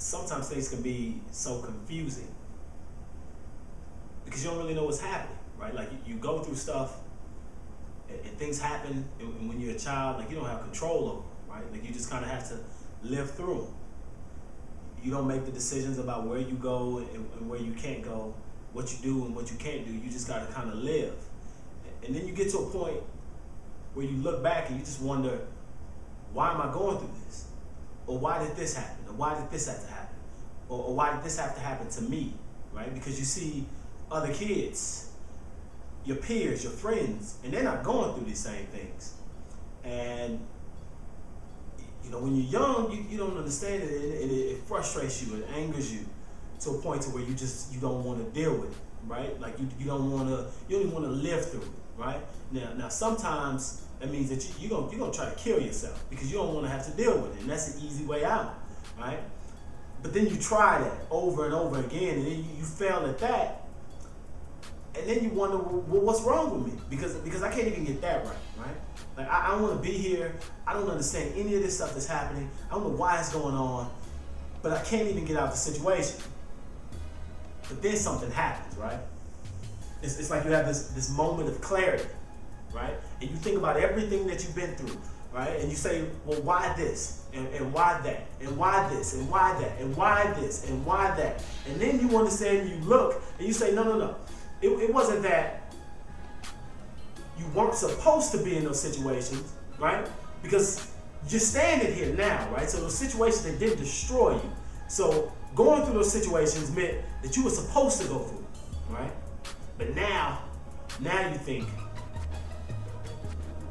sometimes things can be so confusing because you don't really know what's happening, right? Like you go through stuff and things happen, and when you're a child, like you don't have control over them, right? Like you just kind of have to live through them. You don't make the decisions about where you go and where you can't go, what you do and what you can't do. You just got to kind of live. And then you get to a point where you look back and you just wonder, why am I going through this? Or why did this happen? Or why did this have to happen? Or why did this have to happen to me, right? Because you see other kids, your peers, your friends, and they're not going through these same things. And you know, when you're young, you don't understand it, and it frustrates you, it angers you to a point to where you don't want to deal with it, right? Like you don't even want to live through it, right? Now sometimes that means that you're gonna try to kill yourself because you don't want to have to deal with it, and that's an easy way out, right? But then you try that over and over again, and then you fail at that, and then you wonder, well, what's wrong with me? Because I can't even get that right? Like I don't want to be here. I don't understand any of this stuff that's happening. I don't know why it's going on, but I can't even get out of the situation. But then something happens, right? It's like you have this moment of clarity, right? And you think about everything that you've been through, right? And you say, well, why this? And why that? And why this? And why that? And why this? And why that? And then you understand, you look, and you say, no. It wasn't that you weren't supposed to be in those situations, right? Because you're standing here now, right? So those situations that didn't destroy you. So going through those situations meant that you were supposed to go through, right? But now you think,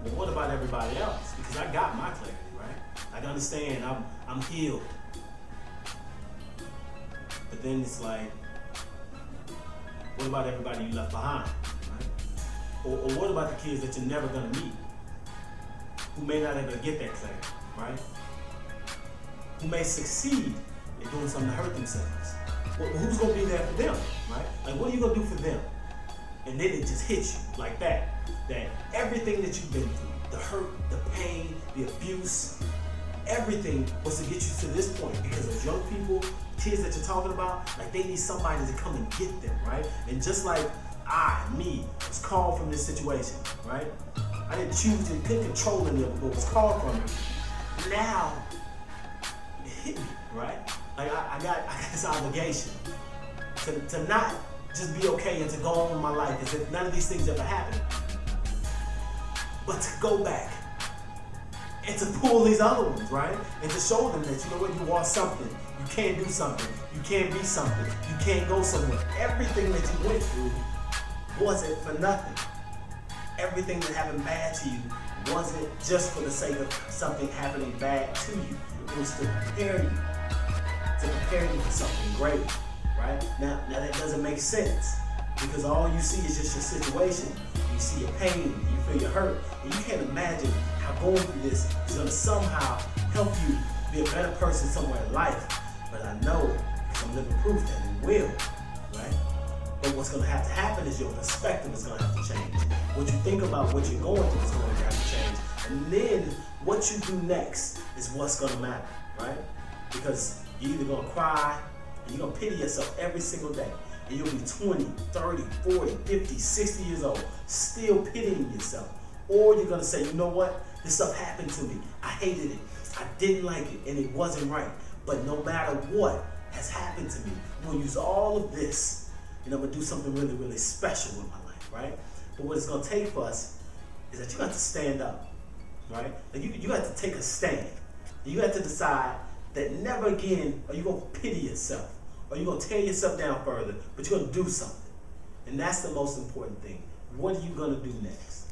well, what about everybody else? Because I got my clarity, right? I understand I'm healed. But then it's like, what about everybody you left behind, right? Or what about the kids that you're never gonna meet, who may not ever get that clarity, right? Who may succeed in doing something to hurt themselves. Well, who's gonna be there for them, right? Like, what are you gonna do for them? And then it just hits you like that everything that you've been through, the hurt, the pain, the abuse, everything was to get you to this point, because those young people, kids that you're talking about, like they need somebody to come and get them, right? And just like me, was called from this situation, right? I didn't choose it, couldn't control any of it, but was called from it. Now, it hit me, right? Like I got this obligation to not just be okay and to go on with my life as if none of these things ever happened, but to go back and to pull these other ones, right? And to show them that, you know what, you are something, you can do something, you can be something, you can go somewhere. Everything that you went through wasn't for nothing. Everything that happened bad to you wasn't just for the sake of something happening bad to you. It was to prepare you for something great, right? Now that doesn't make sense, because all you see is just your situation. You see your pain, you feel your hurt, and you can't imagine how going through this is going to somehow help you be a better person somewhere in life. But I know, because I'm living proof that it will, right? But what's going to have to happen is your perspective is going to have to change. What you think about what you're going through is going to have to change. And then what you do next is what's going to matter, right? Because you're either going to cry and you're going to pity yourself every single day. And you'll be 20, 30, 40, 50, 60 years old, still pitying yourself. Or you're going to say, you know what? This stuff happened to me. I hated it. I didn't like it, and it wasn't right. But no matter what has happened to me, I'm going to use all of this, and I'm going to do something really, really special with my life, right? But what it's going to take for us is that you got to stand up, right? Like you got to take a stand. You got to decide that never again are you going to pity yourself, or you're going to tear yourself down further, but you're going to do something. And that's the most important thing. What are you going to do next?